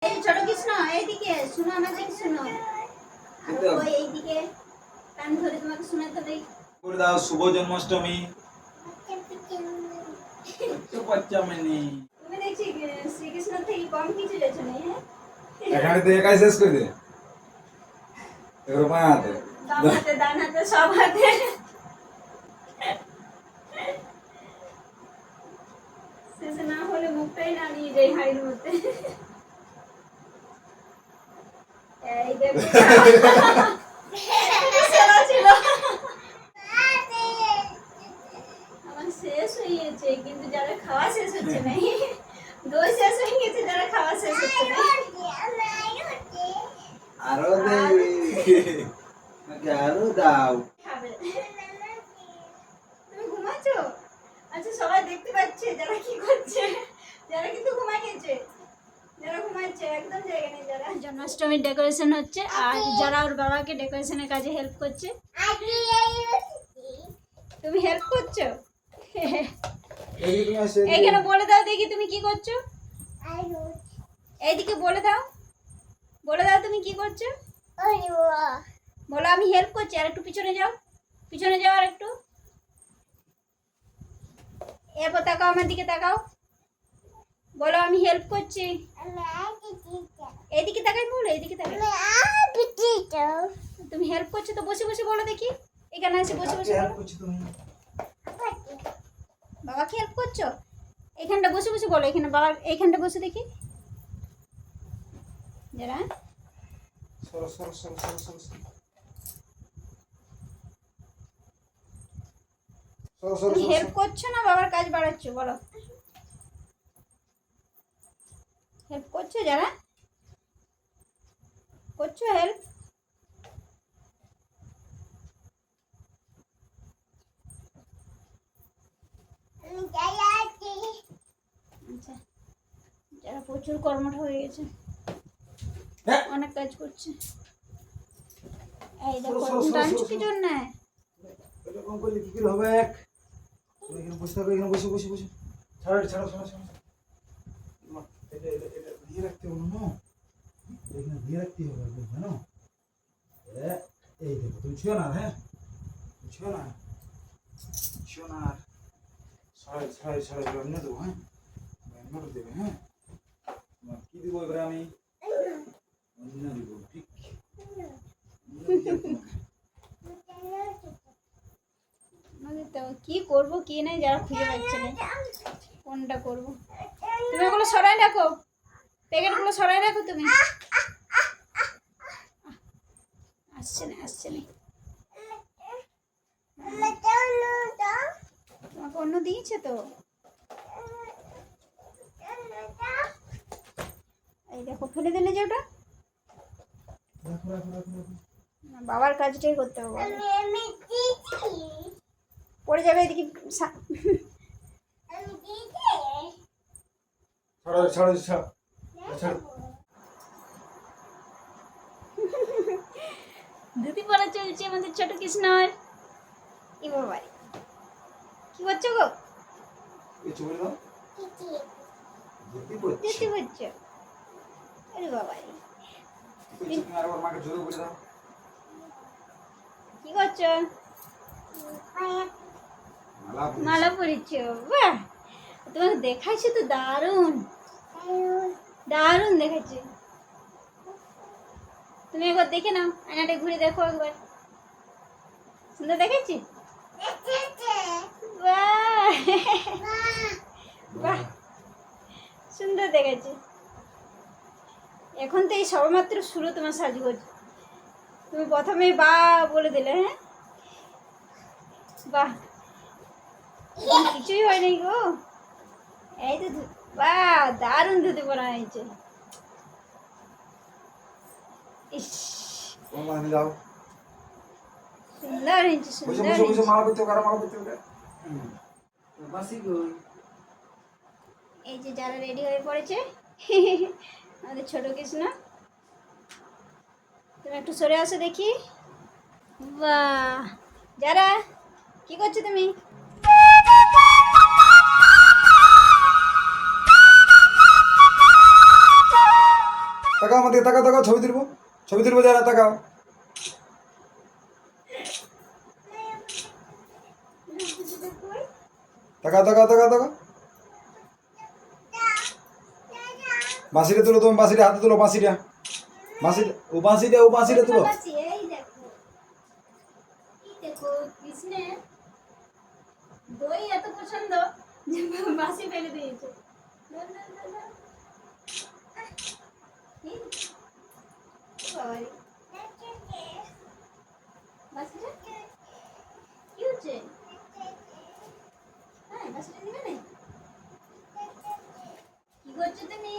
এই ছোট কৃষ্ণ এইদিকে শুনো, আমার দিকে শুনো। আর ওই এইদিকে কান ধরে তোমাকে শোনাতে হবে। করে দাও শুভ জন্মাষ্টমী। তুমি দেখছি শ্রীকৃষ্ণ থেকে কম কিছু লেছো নেই। এখানে তো একাই শেষ করে দে। এবার মা হাতে বাম হাতে ডান হাতে সব হাতে। শেষে না হলে মুখটাই না নিয়ে যাই হাড়ির মধ্যে। এই দেখো সেরা ছিল। আমার শেষ হয়ে গেছে কিন্তু যারা খাওয়া শেষ হচ্ছে না। দই শেষ হয়ে গেছে, যারা খাওয়া শেষ হচ্ছে না। আরো দে, আরো দাও। খাবে। তুমি ঘুমাচ্ছো? আচ্ছা সবাই দেখতে পাচ্ছে যারা কি করছে, যারা কিন্তু ঘুমায় গেছে, যারা ঘুমাচ্ছে একদম জায়গা নেই। যারা জন্মাষ্টমীর ডেকোরেশন হচ্ছে আর যারা ওর বাবাকে ডেকোরেশনের কাজে হেল্প করছে। তুমি হেল্প করছো? এইখানে বলে দাও দেখি তুমি কি করছো। এইদিকে বলে দাও, বলে দাও তুমি কি করছো। বলো আমি হেল্প করছি। আর একটু পিছনে যাও, পিছনে যাও আর একটু। এরপর তাকাও, আমার দিকে তাকাও, বলো আমি হেল্প করছি। এইদিকে তাকাই, বলো এইদিকে তাকাই। তুমি হেল্প করছো তো বসে বসে বলো দেখি। এখানে এসে বসে বসে বলো বাবাকে হেল্প করছো। এখানটা বসে বসে বলো, এখানে বাবা এইখানটা বসে দেখি। যারা তুমি হেল্প করছো না বাবার কাজ বাড়াচ্ছো, বলো হেল্প করছো। যারা করছো হেল্প, আচ্ছা যারা প্রচুর কর্মঠ হয়ে গেছে, অনেক কাজ করছে। এই দেখো টানছো কি জন্য? এরকম করলে কি করে হবে? এখানে বসে থাকো, এখানে বসে বসে বসে ছাড়ো ছাড়ো ছাড়ো ছাড়ো। এটা এটা এটা দিয়ে রাখতে হবে না, এখানে দিয়ে রাখতে হবে জানো। এই দেখো তুমি ছুঁয়ো না, হ্যাঁ ছুঁয়ো না, ছুঁয়ো না। সাড়ে সাড়ে সাড়ে রান্না দেবো, হ্যাঁ রান্না দেবে। হ্যাঁ কি দিব এবারে আমি? অঞ্জনা দিব, ঠিক কি করবো কি নাই যারা খুঁজে পাচ্ছে না কোনটা করবো। তুমি ওগুলো সরাই রাখো, প্যাকেটগুলো সরাই রাখো তুমি। আসছে না আসছে না। তোমাকে অন্য দিয়েছে তো। এই দেখো ফেলে দিলে যে ওটা। বাবার কাজটাই করতে হবে, পড়ে যাবে এদিকে। ছাড়ো ছাড়ো ছাড়ো ছাড়ো। ধুতি পরা চলছে আমাদের ছোট কৃষ্ণর। ই বাবা কি করছো গো? কিছু বলে দাও। ধুতি ধুতি পরছো? আরে বাবা তুমি আরেকবার মাকে জোরে বলে দাও। কি করছো? মালা পরিছো? বাহ তোমাকে দেখাইছো তো, দারুণ দারুণ দেখাচ্ছে। তুমি একবার দেখে নাও, আয়নাটা ঘুরে দেখো একবার। সুন্দর দেখাচ্ছি? বাহ বাহ সুন্দর দেখাচ্ছে। এখন তো এই সবেমাত্র শুরু তোমার সাজগোজ। তুমি প্রথমেই বা বলে দিলে। হ্যাঁ বাহ কিছুই হয় নাই গো। এই তো বাহ দারুণ ধুতি পরা হয়েছে। ইস যাও সুন্দর হয়েছে বসে সুন্দর বসে বসে হয়েছে। মালা করতে হবে, মালা করতে হবে। বাসি গো। এই যে যারা রেডি হয়ে পড়েছে আমাদের ছোট কৃষ্ণ। তুমি একটু সরে আসো দেখি। বাহ যারা কি করছো তুমি? তাকাও আমাদের, তাকাও তাকাও, ছবি তুলবো যারা, তাকাও। তাকাও তাকাও তাকাও তাকাও। বাঁশিটা তুলো, তুমি বাঁশিটা হাতে তুলো, বাঁশিটা বাঁশিটা তুলো। বাঁচি, এই দেখো, এই দেখো কৃষ্ণের দই এত পছন্দ যে বাঁশি ফেলে দিয়েছে। ধর, ধর, ধর, ধর। কি? বাবারে। বাঁশিটা কি হচ্ছে? হ্যাঁ, বাঁশিটা নিবে না? কি করছো তুমি?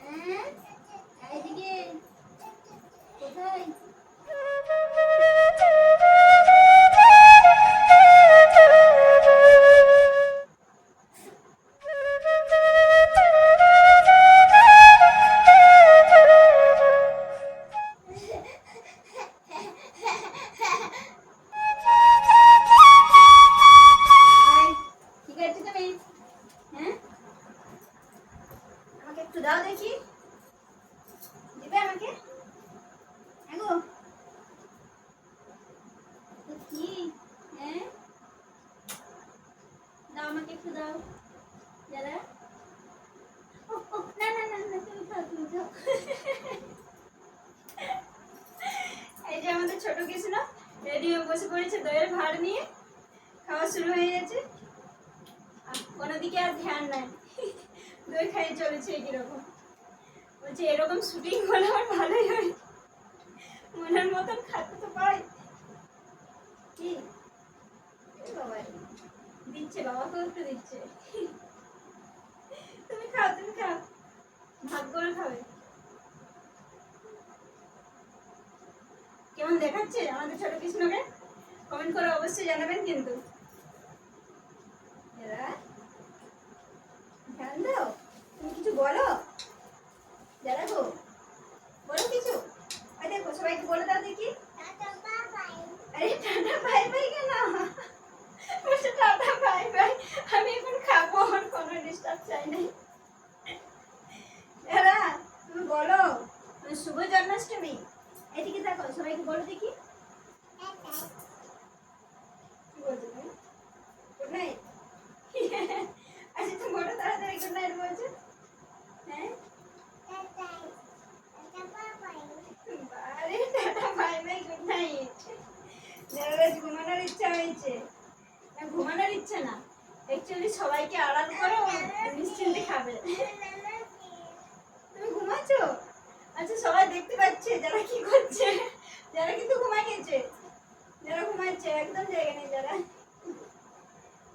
হ্যাঁ, এইদিকে কোথায়? আয়, কি করছো তুমি? হ্যাঁ, আমাকে একটু দাও দেখি, দিবে আমাকে? হ্যাঁ গো, তো কি? হ্যাঁ, দাও আমাকে একটু দাও। যারা না না না না, তুমি খাও, তুমি খাও। এই যে আমাদের ছোট কৃষ্ণ রেডি হয়ে বসে পড়েছে দইয়ের ভাঁড় নিয়ে, খাওয়া শুরু হয়ে গেছে। কোনো দিকে আর ধ্যান নাই, দই খাইয়ে চলেছে কিরকম। বলছে এরকম শুটিং হলে আমার ভালোই হয়, মনের মতন খাতে তো পাই। কি এ বাবা, দিচ্ছে, বাবাকেও একটু দিচ্ছে। তুমি খাও, তুমি খাও, ভাগ করে খাবে। কেমন দেখাচ্ছে আমাদের ছোট কৃষ্ণকে? কমেন্ট করে অবশ্যই জানাবেন কিন্তু। এরা ধ্যান দাও, তুমি কিছু বলো। যারা গো, বলো কিছু। আরে দেখো, সবাইকে বলে দাও দেখি। আরে টাটা বাই বাই কেন? বলছে টাটা বাই বাই, আমি এখন খাবো, আমার কোনো ডিস্টার্ব চাই নাই। এরা তুমি বলো শুভ জন্মাষ্টমী। এদিকে দেখো, সবাইকে বলো দেখি। কি বলছো তুমি? Good night. আচ্ছা, তুমি বলো তাড়াতাড়ি গুড নাইট বলছো। হ্যাঁ, আরে tata bye bye good night. যারা ঘুমানোর ইচ্ছা হয়েছে না, ঘুমানোর ইচ্ছা না, অ্যাকচুয়ালি সবাইকে আড়াল করে ও নিশ্চিন্তে খাবে। তুমি ঘুমাচ্ছো? আচ্ছা, সবাই দেখতে পাচ্ছে যারা কি করছে, যারা কিন্তু ঘুমাই গেছে, যারা ঘুমাচ্ছে একদম জায়গা নেই। যারা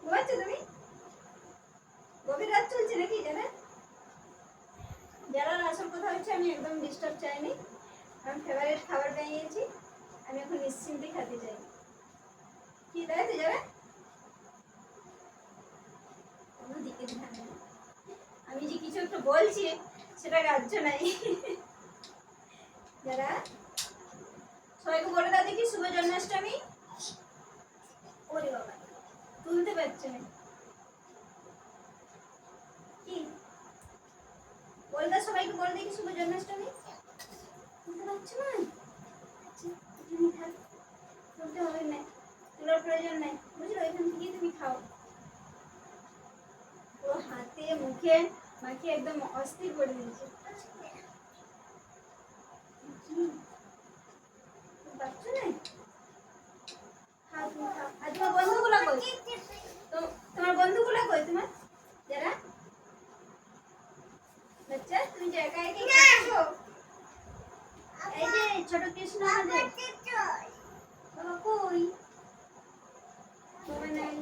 ঘুমাচ্ছো তুমি, গভীর রাত চলছে নাকি? যারা যারা আসল কথা হচ্ছে, আমি একদম ডিস্টার্ব চাইনি, আমার ফেভারিট খাবার বানিয়েছি, আমি এখন নিশ্চিন্তে খেতে চাই। কি তাই তো যারা কোনো দিকে ধ্যান নেই। আমি যে কিছু একটা বলছি সেটা গ্রাহ্য নাই। যারা সবাইকে বলে দাও দেখি শুভ জন্মাষ্টমী। ওরে বাবা, তুলতে পারছে না। কি বলে দাও, সবাইকে বলে দেখি শুভ জন্মাষ্টমী। তুলতে পারছো না? আচ্ছা, এখানে থাক, তুলতে হবে না, তোলার প্রয়োজন নাই, বুঝলো? এখান থেকে তুমি খাও। ও হাতে মুখে মাখিয়ে একদম অস্থির করে দিয়েছে। কি পাচ্ছ না? খাও, তুমি খাও। আর তোমার বন্ধুগুলো কই? তোমার বন্ধুগুলো কই তোমার? যারা বাচ্চা, তুমি যে একা একাই খাচ্ছো? এই যে ছোট কৃষ্ণ আমাদের বাবা কই? বাবা নাই,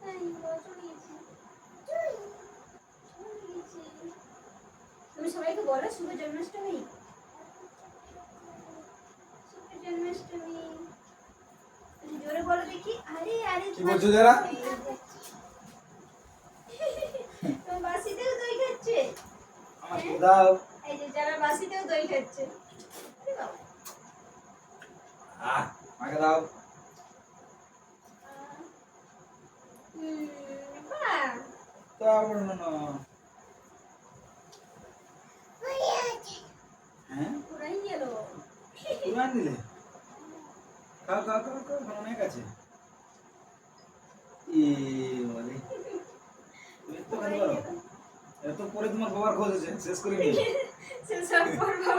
নাই, বাবা চলে গেছে, চলে গেছে। তুমি সবাইকে বলো শুভ জন্মাষ্টমী, শুভ জন্মাষ্টমী। জোরে বলো দেখি। আরে আরে, কি বলছো যারা? তোমার বাসিতেও দই খাচ্ছে। আমাকে দাও। এই যে যারা বাসিতেও দই খাচ্ছে। আরে বাবা। আমাকে দাও। বাহ, দাও না না। তুমি আন দিলে খাও খাও খাও খাও এখন অনেক আছে বলে তুমি তো খালি পারো এত পরে তোমার বাবার খোঁজ আছে শেষ করে নি সেসব করবো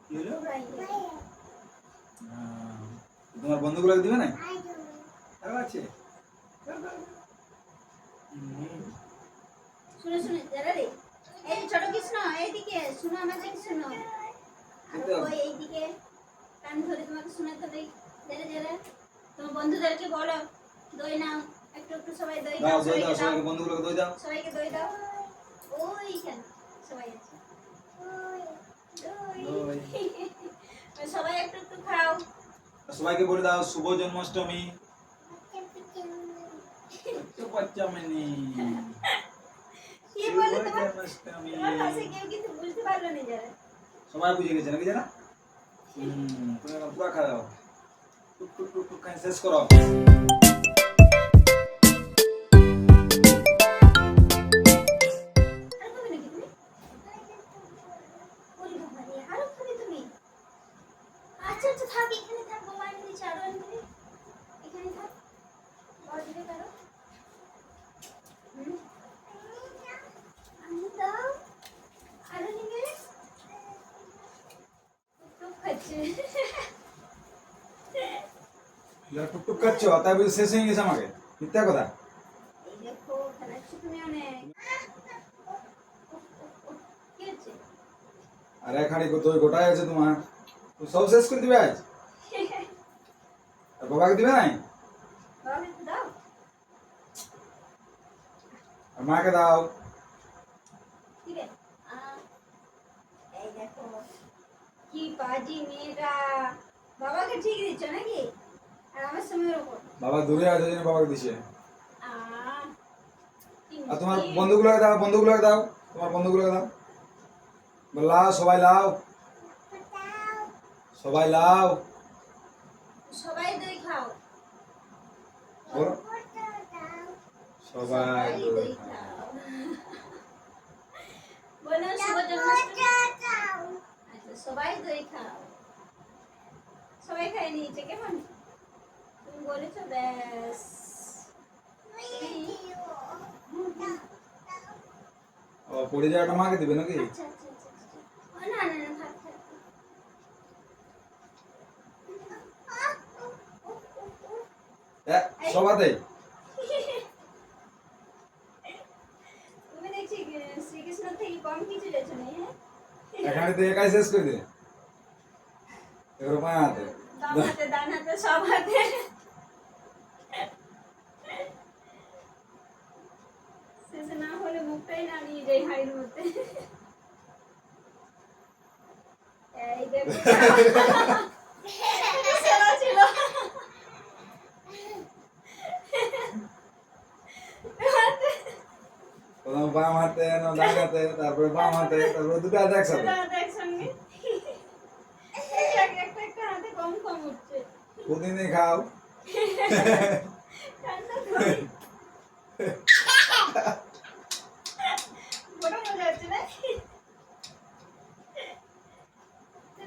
কি হলো তোমার বন্ধুগুলোকে দিবে না আরো আছে শুনে শুনে যারা রে এই যে ছোট কৃষ্ণ এইদিকে শুনো আমার দিকে শুনো আর ওই এইদিকে কান ধরে তোমাকে শোনাতে হবে যারা যারা তোমার বন্ধুদেরকে বলো দই নাও একটু একটু সবাই দই দাও দাও দই দাও সবাইকে দাও সবাইকে বন্ধুগুলোকে দই দাও সবাইকে দই দাও ওইখানে সবাই আছে দই সবাই একটু একটু খাও সবাইকে বলে দাও শুভ জন্মাষ্টমী তো বাচ্চা মানে কি বলে শুভ তোমার জন্মাষ্টমী তোমার কাছে কেউ কিন্তু বুঝতে পারলো না যারা সবাই বুঝে গেছে নাকি জানা তুমি এখন পুরা খাওয়া দাও টুক টুক টুক টুক খাই শেষ করো আর খাবে নাকি তুমি ওরে বাবা রে আরো খাবে তুমি আচ্ছা আচ্ছা থাক এখানে থাক বাবা এনে দিচ্ছি আরো এনে দিবি এখানে থাক বাবা দিবে কারো আমি দাও আরো নিবে খুব খাচ্ছে যারা টুক টুক খাচ্ছ তাই বুঝে শেষ হয়ে গেছে আমাকে মিথ্যা কথা এই দেখো খাচ্ছি তুমি অনেক কি হচ্ছে আর এক হাঁড়ি দই গোটাই আছে তোমার তো সব শেষ করে দিবে আজ আর বাবাকে দিবে নাই বাবা একটু দাও আর মাকে দাও ঠিক আছে এই দেখো কি বাজি মেয়েরা বাবাকে ঠিক দিচ্ছ নাকি আর আমার সময়ের ওপর বাবা দূরে আছে জন্য বাবাকে দিছে আহ, কি আর তোমার মিষ্টি। বন্ধুগুলোকে দাও তোমার বন্ধুগুলোকে দাও লাও সবাই লাও সবাই লাও সবাই দই খাও বলো সবাই দই খাও বলো শুভ জন্মাষ্টমী আচ্ছা সবাই দই খাও সবাই খাই নিয়েছে কেমন তুমি বলেছো ব্যাস ও পড়ে যাওয়াটা মাকে দিবে নাকি আচ্ছা আচ্ছা আচ্ছা আচ্ছা। ও, না না না থাক থাক থাক। সবাতে তুমি দেখছি শ্রীকৃষ্ণ থেকে কম কিছু লেছো নেই হ্যাঁ এখানে তো একাই শেষ করে দে এবার মা হাতে বাম হাতে ডান হাতে সব হাতে শেষে না হলে মুখটাই না নিয়ে যাই হাড়ির মধ্যে এই দেখো সেরা ছিল প্রথম বাম হাতে না ডান হাতে তারপরে বাম হাতে তারপরে দুটো হাতে একসাথে সেরা হাতে একসঙ্গে একটা একটা হাতে কম কম উঠছে প্রতিদিন খাও ঠান্ডা ধরে বড় মজা হচ্ছে না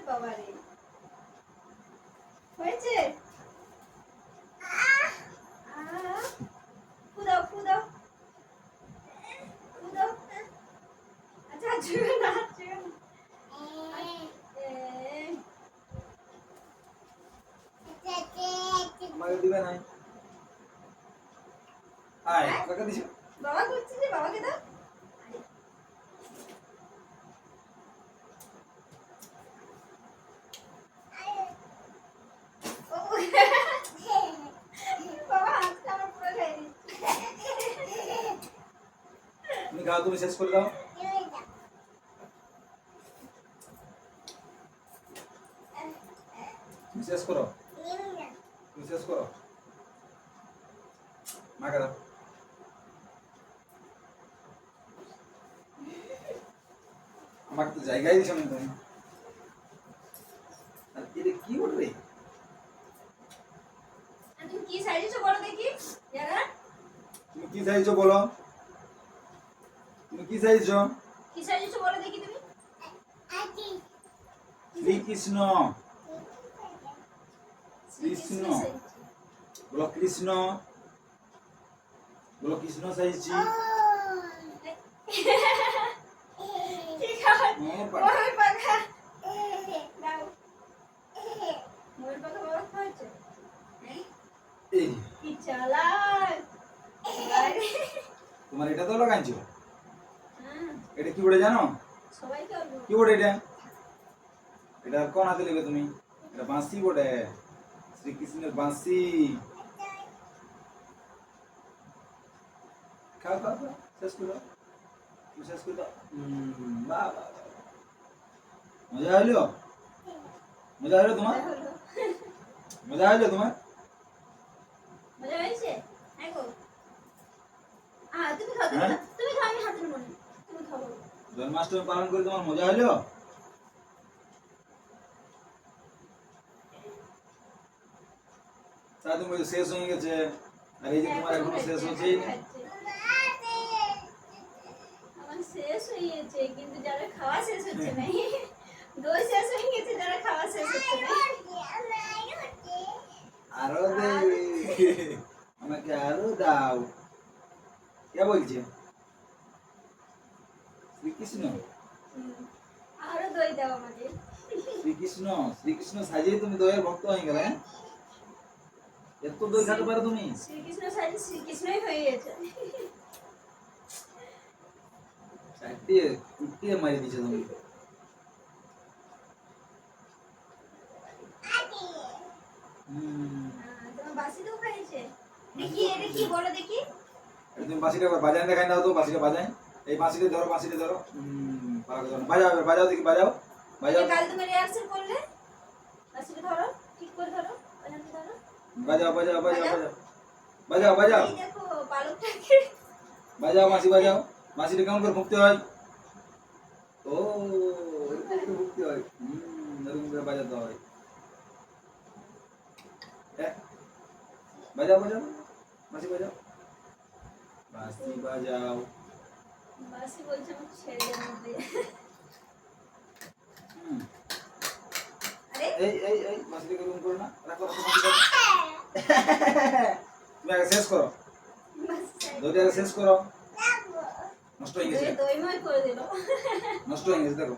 বাবা রে হয়েছে ফুদাও ফুদাও ফুদাও আচ্ছা চুল না চুল আমাকে দিবে নাই আয় কাকা দিছো বাবা করছে যে বাবাকে দাও ও, বাবা হাতটা আমার পুরো খাই দিচ্ছে তুমি খাও তুমি শেষ করে দাও তুমি শেষ করো তুমি শেষ করো মাকে দাও আমাকে তো জায়গায় দিছো না তুমি আর এটা কি উঠবে আর তুমি কি সাইজেছো বলো দেখি যারা তুমি কি চাইছো বলো তুমি কি চাইছো কি সাইজেছো বলো দেখি তুমি শ্রীকৃষ্ণ কৃষ্ণ বলো কৃষ্ণ বলো কৃষ্ণ সাইছি ঠিক আছে ময়ূর পাখা দাও ময়ূর পাখা বাবা খাওয়াচ্ছে এই কি চালাক আরে তোমার এটা তো লাগাইছো হ্যাঁ এটা কি বলে জানো সবাই করবো কি বলে এটা এটা কোন হাতে নেবে তুমি এটা বাঁশি বটে শ্রীকৃষ্ণের বাঁশি খাও খাও খাও শেষ করে দাও তুমি শেষ করে দাও বাহ বাহ বাহ। মজা হইলো মজা হইলো তোমার হলো মজা হইলো তোমার মজা হয়েছে হ্যাঁ গো তুমি খাও হ্যাঁ? তুমি খাও আমি হাতে নেবো না তুমি খাও জন্মাষ্টমী পালন করে তোমার মজা হইলো সারা তুমি শেষ হয়ে গেছে আর এই যে তোমার এখনো শেষ হচ্ছেই না আমার শেষ হয়ে গেছে কিন্তু যারা খাওয়া শেষ হচ্ছে না দই শেষ হয়ে গেছে যারা খাওয়া শেষ হচ্ছে না আরো দে আমাকে আরো দাও কে বলছে শ্রীকৃষ্ণ আরো দই দাও আমাকে শ্রীকৃষ্ণ শ্রীকৃষ্ণ সাজিয়ে তুমি দইয়ের ভক্ত হয়ে গেলে হ্যাঁ? এত দই খেতে পারো তুমি শ্রীকৃষ্ণ সাজি শ্রীকৃষ্ণই হয়ে গেছে চারটিয়ে কুটিয়ে মারি দিছে তুমি তোমার বাসি তো খাইছে দেখি এটা কি বলো দেখি এটা তুমি বাঁশিটা একবার বাজায় দেখাই দাও তো বাঁশিটা বাজায় এই বাঁশিটা ধরো পালাকে ধরো বাজাও এবার বাজাও দেখি বাজাও বাজাও কাল তুমি রিহার্সাল করলে বাসিটা ধরো ঠিক করে ধরো বাজাতে ধরো বাজাও বাজাও বাজাও বাজাও বাজাও বাজাও এই দেখো পালকটাকে বাজাও বাঁশিটা কেমন করে ফুঁকতে হয় ও এরকম করে ফুঁকতে হয় এরকম করে বাজাতে হয় বাজাও বাঁশি বাজাও বাঁশি বাজাও বাসি বলছে আমার ছেড়ে দেন আরে এই বাঁশিটাকে এরকম করো না রাখো বাঁশিটা তুমি আগে শেষ করো দইটা আগে শেষ করো নষ্ট হয়ে গেছে দইময় করে দিল নষ্ট হয়ে গেছে দেখো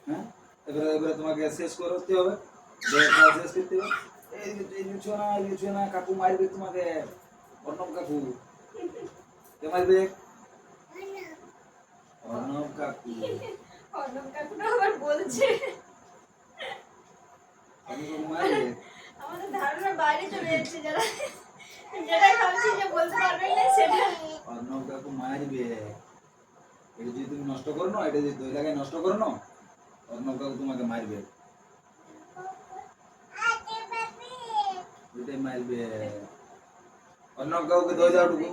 হ্যাঁ এবারে তোমাকে শেষ করতে হবে দই খাওয়া শেষ করতে হবে এই লুচো না কাকু মারবে তোমাকে অর্ণব কাকু কে মারবে অর্ণব কাকু অর্ণব কাকুটা আবার বলছে অর্ণব কাকু মারবে আমাদের ধারণা বাইরে চলে যাচ্ছে যেটা ভাবছি যে বলতে পারবে না সেটা অর্ণব কাকু মারবে এটা যদি তুমি নষ্ট করো না এটা যদি দই লাগাই নষ্ট করো না অর্ণব কাকু তোমাকে মারবে ওইটাই মারবে অর্ণব কাকুকে দই দাও টুকু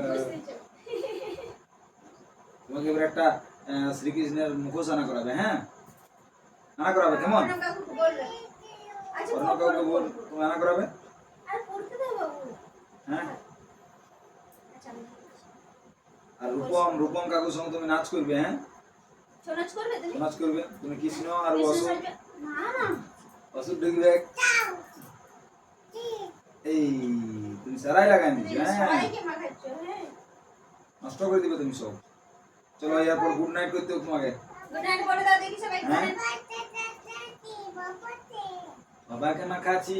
বুঝতেছো তোমাকে এবার একটা শ্রীকৃষ্ণের মুখোশ আনা করাবে হ্যাঁ আনা করাবে কেমন অর্ণব কাকুকে বলবে আচ্ছা অর্ণব কাকুকে বল তুমি আনা করাবে আর পড়তে দাও বাবু হ্যাঁ আচ্ছা আমি আর রূপম কাকুর সঙ্গে তুমি নাচ করবে হ্যাঁ নাচ করবে তুমি নাচ করবে তুমি কৃষ্ণ আর কৃষ্ণ অসুর সাজবে? না না অসুর ঢুকবে এই তুমি সারাই লাগাই তুমি নিচ্ছ হ্যাঁ সবাইকে মাখাচ্ছ হ্যাঁ নষ্ট করে দিবে তুমি সব চলো এরপর গুড নাইট করতে হবে তোমাকে গুড নাইট বলে দাও দেখি সবাই হ্যাঁ? বাবাকে মাখাচ্ছি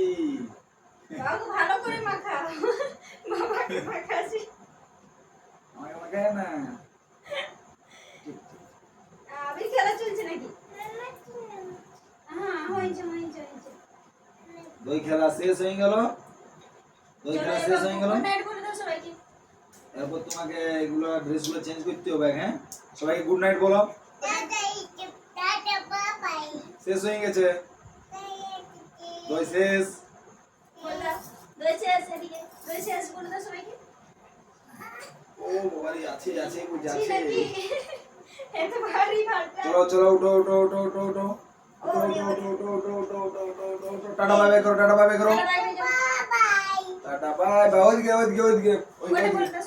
বাবু ভালো করে মাখাও বাবাকে মাখাচ্ছি আমাকে মাখায় না আবি খেলা চলছে নাকি হ্যাঁ হয়েছে দই খেলা শেষ হয়ে গেল দই খেলা শেষ হয়ে গেল গুড নাইট বলে দাও সবাইকে এরপর তোমাকে এগুলো ড্রেসগুলো চেঞ্জ করতে হবে হ্যাঁ সবাইকে গুড নাইট বলো শেষ হয়ে গেছে দই শেষ বলে দাও দই শেষ এদিকে দই শেষ বলে দাও সবাইকে ও বাবারি আছে বুঝ ছি আছে নাকি এত ভারী ভারটা চলো উঠো টাটা বাই বাই করো bye bye tata bye bye ওইদিকে বলে বলে দাও